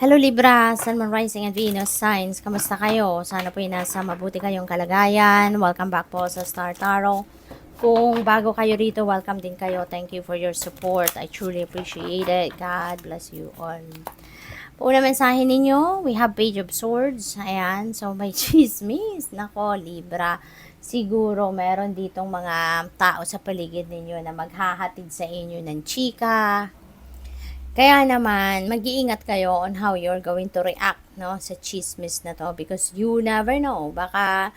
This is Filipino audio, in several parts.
Hello Libra, Sun, Moon, Rising and Venus signs. Kamusta kayo? Sana po nasa mabuti kayong kalagayan. Welcome back po sa Star Tarot. Kung bago kayo rito, welcome din kayo. Thank you for your support. I truly appreciate it. God bless you all. Una mensahe ninyo, we have Page of Swords. Ayan, so may chismis. Nako, Libra. Siguro meron ditong mga tao sa paligid ninyo na maghahatid sa inyo ng chika. Kaya naman, mag-iingat kayo on how you're going to react, no, sa chismis na to because you never know, baka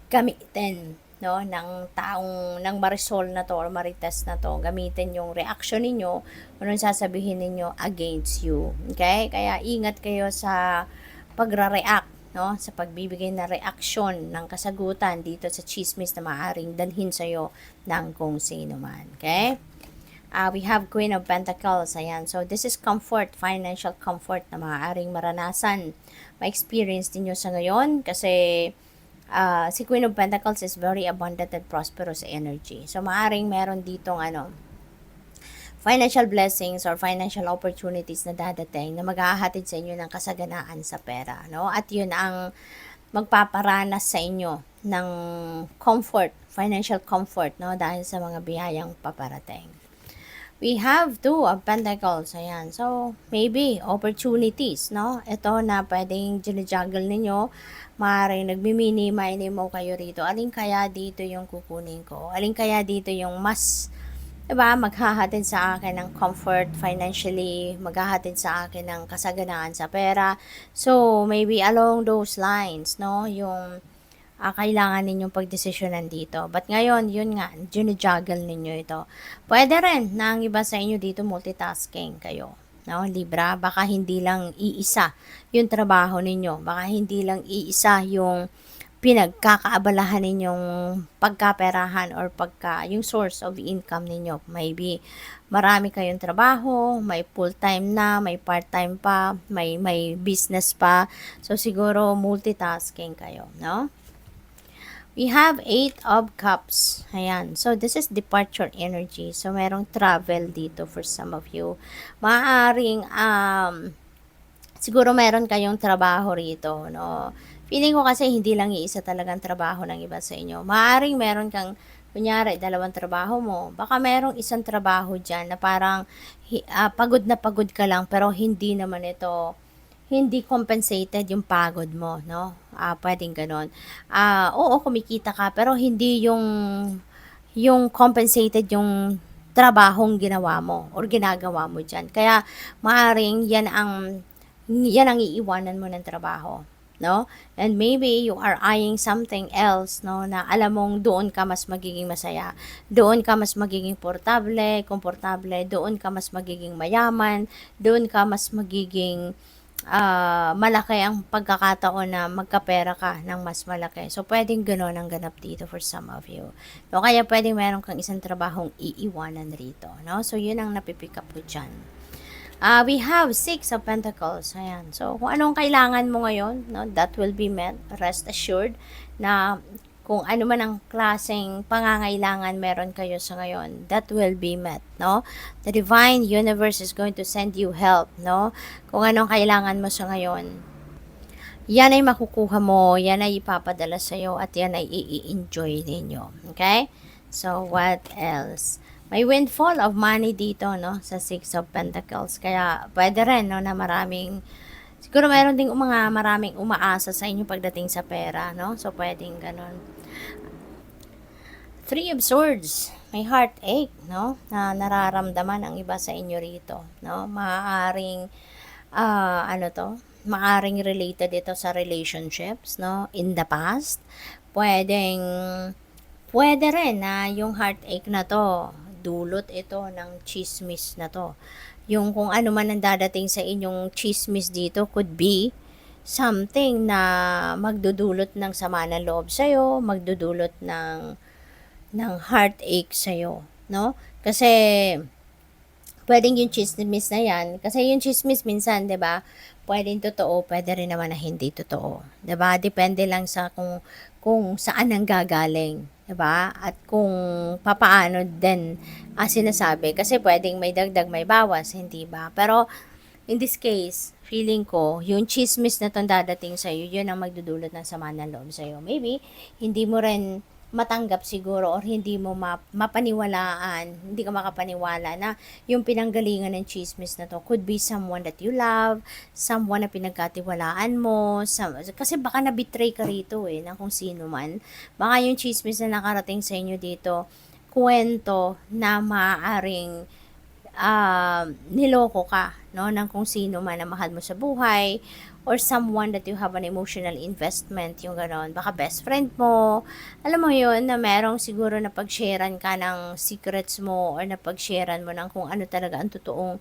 gamitin, no, ng taong, ng Marisol na to or Marites na to, gamitin yung reaction ninyo, anong sasabihin ninyo against you, okay? Kaya ingat kayo sa pagre-react, no, sa pagbibigay na reaksyon ng kasagutan dito sa chismis na maaring dalhin sa'yo ng kung sino man, okay? We have Queen of Pentacles. Ayan. So, this is comfort, financial comfort na maaaring maranasan, ma-experience ninyo sa ngayon kasi si Queen of Pentacles is very abundant and prosperous energy. So, maaaring meron ditong financial blessings or financial opportunities na dadating na maghahatid sa inyo ng kasaganaan sa pera. No? At yun ang magpaparanas sa inyo ng comfort, financial comfort, no? Dahil sa mga biyayang paparating. We have two of pentacles. Ayan. So, maybe opportunities, no? Ito na pwedeng ginajuggle ninyo. Maaaring nagmimini-mini mo kayo rito. Alin kaya dito yung kukunin ko? Alin kaya dito yung mas, diba, maghahatid sa akin ng comfort financially, maghahatid sa akin ng kasaganaan sa pera. So, maybe along those lines, no? Yung kailangan ninyong pagdesisyonan dito. But ngayon, yun nga, juggle ninyo ito. Pwede rin na ang iba sa inyo dito multitasking kayo. No, Libra, baka hindi lang iisa yung trabaho ninyo. Baka hindi lang iisa yung pinagkakaabalahan ninyong pagkaperahan or yung source of income ninyo. Maybe marami kayong trabaho, may full-time na, may part-time pa, may business pa. So siguro multitasking kayo, no? We have 8 of Cups. Ayan. So, this is departure energy. So, merong travel dito for some of you. Maaring, siguro meron kayong trabaho rito, no? Feeling ko kasi hindi lang iisa talagang trabaho ng iba sa inyo. Maaring meron kang, kunyari, 2 trabaho mo. Baka merong isang trabaho dyan na parang pagod na pagod ka lang pero hindi compensated yung pagod mo, no? Pwedeng ganon. Oo, kumikita ka, pero hindi yung compensated yung trabahong ginawa mo or ginagawa mo dyan. Kaya, maaring yan ang iiwanan mo ng trabaho, no? And maybe you are eyeing something else, no, na alam mong doon ka mas magiging masaya, doon ka mas magiging komportable, doon ka mas magiging mayaman, doon ka mas magiging malaki ang pagkakataon na magkapera ka ng mas malaki. So, pwedeng gano'n ang ganap dito for some of you. So, kaya pwedeng meron kang isang trabahong iiwanan rito, no? So, yun ang napipick up ko dyan. We have 6 of Pentacles. Ayan. So, kung anong kailangan mo ngayon, no, that will be met. Rest assured na kung ano man ang klaseng pangangailangan meron kayo sa ngayon, that will be met, no? The divine universe is going to send you help, no? Kung anong kailangan mo sa ngayon, yan ay makukuha mo, yan ay ipapadala sa'yo, at yan ay i-enjoy ninyo. Okay? So, what else? May windfall of money dito, no? Sa 6 of Pentacles. Kaya, pwede rin, no, na siguro mayroon ding maraming umaasa sa inyo pagdating sa pera, no? So, pwedeng ganon. 3 of Swords. May heartache, no? Na nararamdaman ang iba sa inyo rito, no? Maaaring, maaring related ito sa relationships, no? In the past. Pwede rin na yung heartache na to, dulot ito ng chismis na to. Yung kung ano man ang dadating sa inyong chismis dito could be something na magdudulot ng sama ng loob sa'yo, magdudulot ng heartache sa'yo, no? Kasi, pwedeng yung chismis na yan, kasi yung chismis minsan, 'di ba? Pwedeng totoo, pwede rin naman na hindi totoo, 'di ba? Depende lang sa kung saan ang gagaling, 'di ba? At kung papaano din sinasabi kasi pwedeng may dagdag, may bawas, hindi ba? Pero in this case, feeling ko, yung chismis na tong dadating sa'yo, yun ang magdudulot ng sama ng loob sa'yo. Maybe, hindi mo rin matanggap siguro or hindi mo mapaniwalaan, hindi ka makapaniwala na yung pinanggalingan ng chismis na to could be someone that you love, someone na pinagkatiwalaan mo, kasi baka na-betray ka rito ng kung sino man. Baka yung chismis na nakarating sa inyo dito, kwento na maaaring niloko ka, no, ng kung sino man na mahal mo sa buhay, or someone that you have an emotional investment, yung ganon. Baka best friend mo, alam mo yun, na merong siguro na pag-sharean ka ng secrets mo, or na pag-sharean mo ng kung ano talaga ang totoong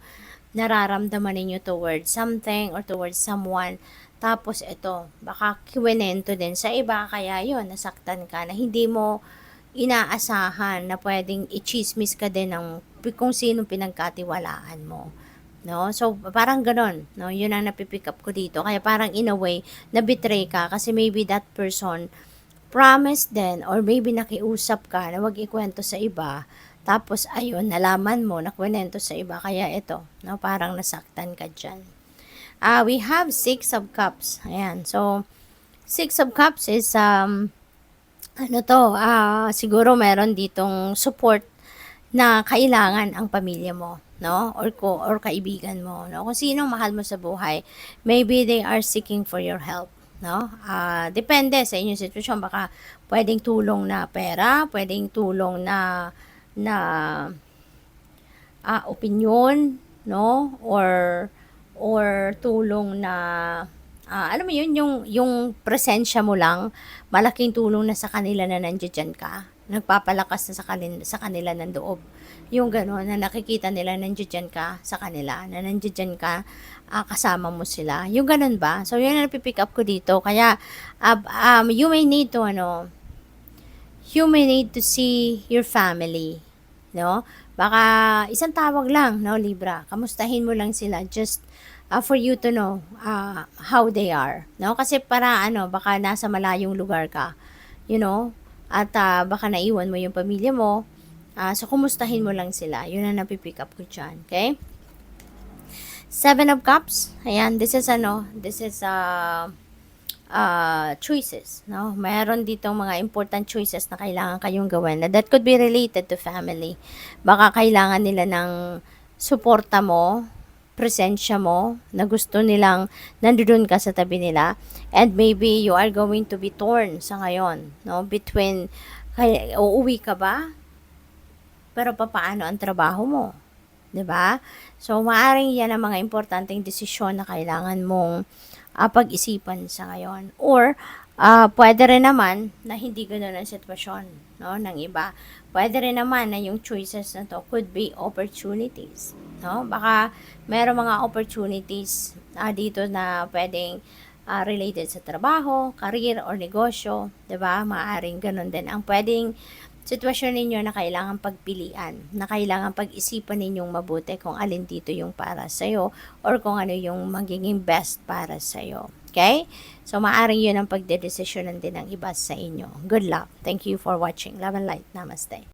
nararamdaman ninyo towards something, or towards someone. Tapos ito, baka kiwenento din sa iba, kaya yun, nasaktan ka, na hindi mo inaasahan na pwedeng i-chismis ka din ng kung sino pinagkatiwalaan mo. No? So, parang ganon. No? Yun ang napipick up ko dito. Kaya parang in a way, na-betray ka kasi maybe that person promised din or maybe nakiusap ka na wag ikwento sa iba. Tapos, ayun, nalaman mo, nakwento sa iba. Kaya ito, no? Parang nasaktan ka dyan. We have 6 of Cups. Ayan. So, 6 of Cups is, siguro meron ditong support na kailangan ang pamilya mo, no? Or kaibigan mo, no? Kung sino mahal mo sa buhay, maybe they are seeking for your help, no? Depende sa inyong sitwasyon, baka pwedeng tulong na pera, pwedeng tulong na opinion, no? Or tulong na alam mo yun, yung presensya mo lang, malaking tulong na sa kanila na nandiyan ka. Nagpapalakas na sa kanila ng loob. Yung gano'n, na nakikita nila nandiyan ka sa kanila, na nandiyan ka, kasama mo sila. Yung gano'n ba? So, yun ang napipick up ko dito. Kaya, you may need to see your family, no? Baka isang tawag lang, no, Libra. Kamustahin mo lang sila just for you to know how they are, no? Kasi para baka nasa malayong lugar ka, you know, at baka naiwan mo yung pamilya mo. So kumustahin mo lang sila. Yun ang napipick up ko dyan, okay? 7 of Cups. Ayan, this is choices, no? Mayroon ditong mga important choices na kailangan kayong gawin na that could be related to family. Baka kailangan nila ng suporta mo, presensya mo, na gusto nilang nandoon ka sa tabi nila, and maybe you are going to be torn sa ngayon, no? Between, uuwi ka ba? Pero paano ang trabaho mo? 'Di ba? So, maaring yan ang mga importanteng desisyon na kailangan mong pag-isipan sa ngayon. Or, pwede rin naman na hindi ganoon ang sitwasyon, no, ng iba. Pwede rin naman na yung choices na to could be opportunities, no? Baka meron mga opportunities dito na pwedeng related sa trabaho, career, or negosyo, 'di ba? Maaring ganoon din ang pwedeng sitwasyon ninyo na kailangan pagpilian, na kailangan pag-isipan ninyong mabuti kung alin dito yung para sa'yo or kung ano yung magiging best para sa'yo. Okay? So, maaring yun ang pagdedesisyonan din ng iba sa inyo. Good luck. Thank you for watching. Love and light. Namaste.